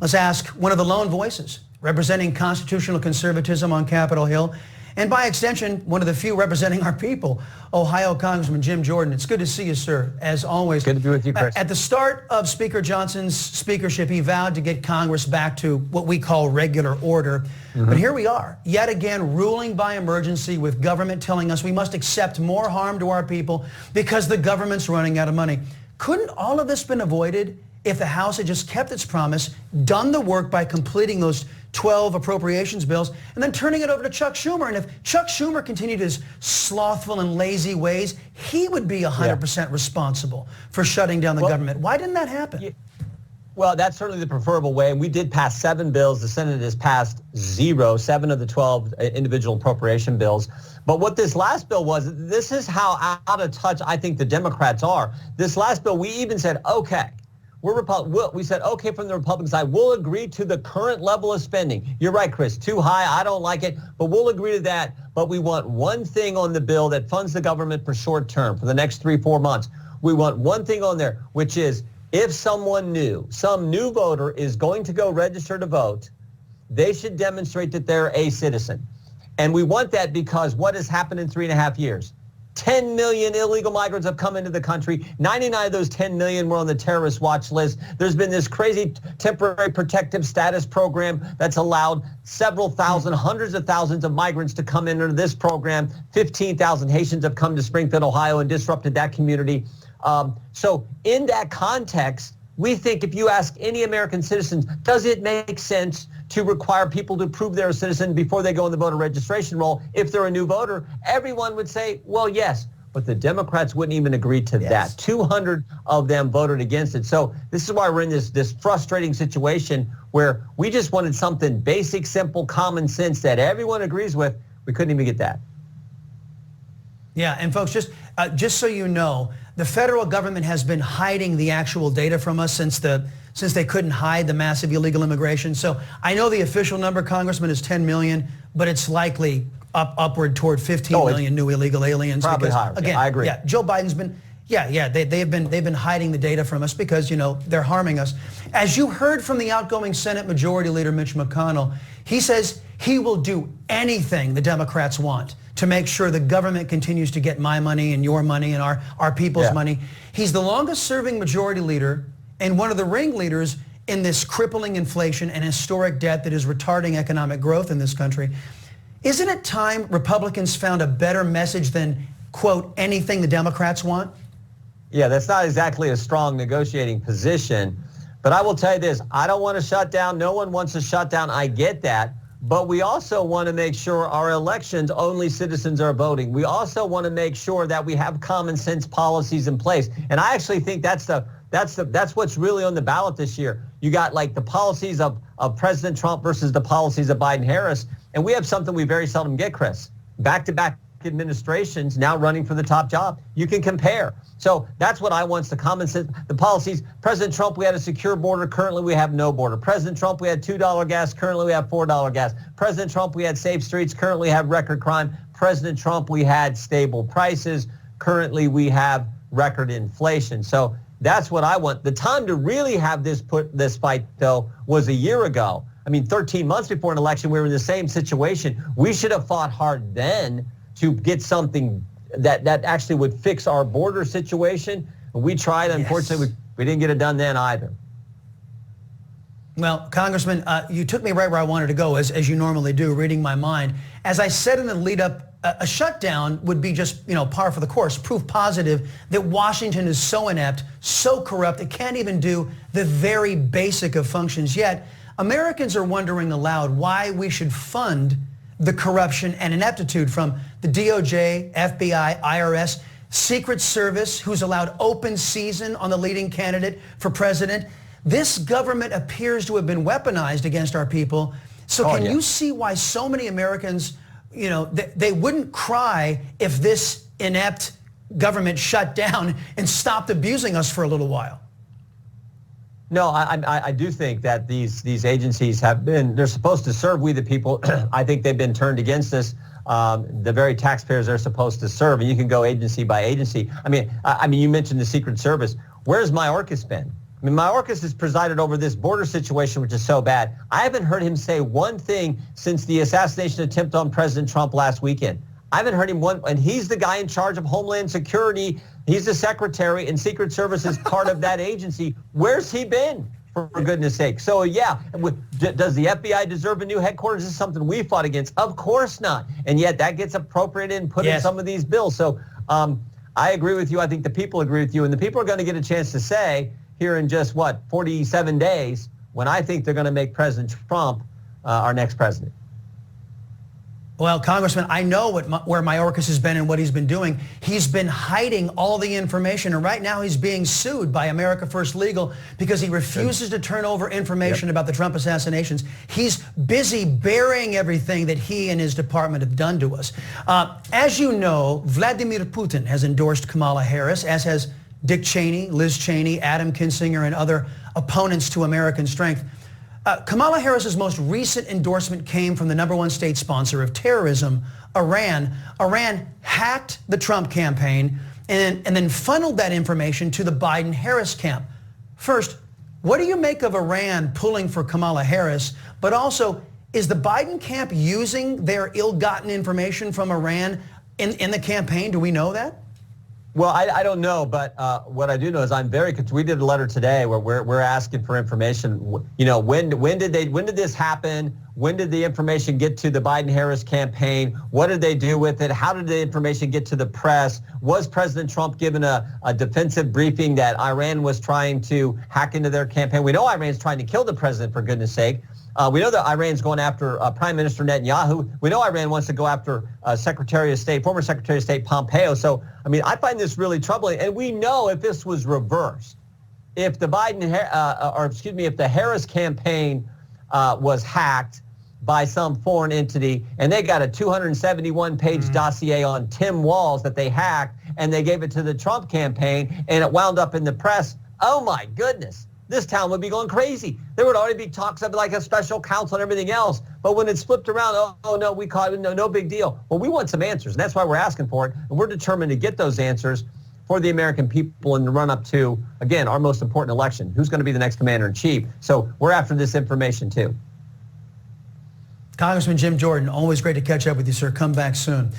Let's ask one of the lone voices representing constitutional conservatism on Capitol Hill, and by extension, one of the few representing our people, Ohio Congressman Jim Jordan. It's good to see you, sir, as always. Good to be with you, Chris. At the start of Speaker Johnson's speakership, he vowed to get Congress back to what we call regular order. But here we are, yet again ruling by emergency, with government telling us we must accept more harm to our people because the government's running out of money. Couldn't all of this been avoided if the House had just kept its promise, done the work by completing those 12 appropriations bills, and then turning it over to Chuck Schumer? And if Chuck Schumer continued his slothful and lazy ways, he would be 100% responsible for shutting down the government. Why didn't that happen? Well, that's certainly the preferable way, and we did pass 7 bills. The Senate has passed 7 of the 12 individual appropriation bills. But what this last bill was, this is how out of touch I think the Democrats are. This last bill, we even said, okay, we said, okay, from the Republican side, we'll agree to the current level of spending. You're right, Chris, too high, I don't like it, but we'll agree to that. But we want one thing on the bill that funds the government for short term, for the next 3-4 months. We want one thing on there, which is if someone new, some new voter is going to go register to vote, they should demonstrate that they're a citizen. And we want that because what has happened in 3.5 years? 10 million illegal migrants have come into the country. 99 of those 10 million were on the terrorist watch list. There's been this crazy temporary protective status program that's allowed several thousand, hundreds of thousands of migrants to come into this program. 15,000 Haitians have come to Springfield, Ohio, and disrupted that community. So in that context, we think if you ask any American citizens, does it make sense to require people to prove they're a citizen before they go in the voter registration roll if they're a new voter? Everyone would say, well, yes. But the Democrats wouldn't even agree to that. 200 of them voted against it. So this is why we're in this frustrating situation where we just wanted something basic, simple, common sense that everyone agrees with. We couldn't even get that. Yeah, and folks, just so you know, the federal government has been hiding the actual data from us since they couldn't hide the massive illegal immigration. So I know the official number, Congressman, is 10 million, but it's likely upward toward 15 million new illegal aliens. Probably because, higher. Again, I agree. Yeah, Joe Biden's been, they've been hiding the data from us because, they're harming us. As you heard from the outgoing Senate Majority Leader Mitch McConnell, he says he will do anything the Democrats want to make sure the government continues to get my money and your money and our people's money. He's the longest serving majority leader and one of the ringleaders in this crippling inflation and historic debt that is retarding economic growth in this country. Isn't it time Republicans found a better message than, quote, anything the Democrats want? Yeah, that's not exactly a strong negotiating position. But I will tell you this, I don't want to shut down. No one wants to shut down. I get that. But we also want to make sure our elections, only citizens are voting. We also want to make sure that we have common sense policies in place. And I actually think that's what's really on the ballot this year. You got like the policies of President Trump versus the policies of Biden-Harris. And we have something we very seldom get, Chris. Back-to-back administrations now running for the top job. You can compare. So that's what I want, the common sense, the policies. President Trump, we had a secure border. Currently, we have no border. President Trump, we had $2 gas. Currently, we have $4 gas. President Trump, we had safe streets. Currently, we have record crime. President Trump, we had stable prices. Currently, we have record inflation. So that's what I want. The time to really have this fight, though, was a year ago. I mean, 13 months before an election, we were in the same situation. We should have fought hard then to get something that actually would fix our border situation. We tried. Unfortunately, we didn't get it done then either. Well, Congressman, you took me right where I wanted to go, as you normally do, reading my mind. As I said in the lead up, a shutdown would be just, par for the course, proof positive that Washington is so inept, so corrupt, it can't even do the very basic of functions. Yet, Americans are wondering aloud why we should fund the corruption and ineptitude from the DOJ, FBI, IRS, Secret Service, who's allowed open season on the leading candidate for president. This government appears to have been weaponized against our people. So can you see why so many Americans, they wouldn't cry if this inept government shut down and stopped abusing us for a little while? No, I do think that these agencies they're supposed to serve we the people. I think they've been turned against us. The very taxpayers they're supposed to serve, and you can go agency by agency. I mean, you mentioned the Secret Service. Where's Mayorkas been? I mean, Mayorkas has presided over this border situation, which is so bad. I haven't heard him say one thing since the assassination attempt on President Trump last weekend. I haven't heard him and he's the guy in charge of Homeland Security. He's the secretary, and Secret Service is part of that agency. Where's he been, for goodness sake? So, yeah, does the FBI deserve a new headquarters? This is something we fought against. Of course not. And yet that gets appropriated and put in some of these bills. So I agree with you. I think the people agree with you. And the people are going to get a chance to say here in just, 47 days, when I think they're going to make President Trump our next president. Well, Congressman, I know where Mayorkas has been and what he's been doing. He's been hiding all the information, and right now he's being sued by America First Legal because he refuses to turn over information about the Trump assassinations. He's busy burying everything that he and his department have done to us. As you know, Vladimir Putin has endorsed Kamala Harris, as has Dick Cheney, Liz Cheney, Adam Kinzinger, and other opponents to American strength. Kamala Harris's most recent endorsement came from the #1 state sponsor of terrorism, Iran. Iran hacked the Trump campaign and then funneled that information to the Biden-Harris camp. First, what do you make of Iran pulling for Kamala Harris? But also, is the Biden camp using their ill-gotten information from Iran in the campaign? Do we know that? Well, I don't know, but what I do know is we did a letter today where we're asking for information. You know, when did this happen? When did the information get to the Biden-Harris campaign? What did they do with it? How did the information get to the press? Was President Trump given a defensive briefing that Iran was trying to hack into their campaign? We know Iran's trying to kill the president, for goodness sake. We know that Iran's going after Prime Minister Netanyahu. We know Iran wants to go after former Secretary of State Pompeo. So, I mean, I find this really troubling. And we know if this was reversed, if the if the Harris campaign was hacked by some foreign entity, and they got a 271-page dossier on Tim Walz that they hacked, and they gave it to the Trump campaign, and it wound up in the press, oh my goodness. This town would be going crazy. There would already be talks of like a special counsel and everything else. But when it's flipped around, oh no, we caught it, no big deal. Well, we want some answers, and that's why we're asking for it. And we're determined to get those answers for the American people in the run-up to, again, our most important election. Who's going to be the next commander-in-chief? So we're after this information, too. Congressman Jim Jordan, always great to catch up with you, sir. Come back soon.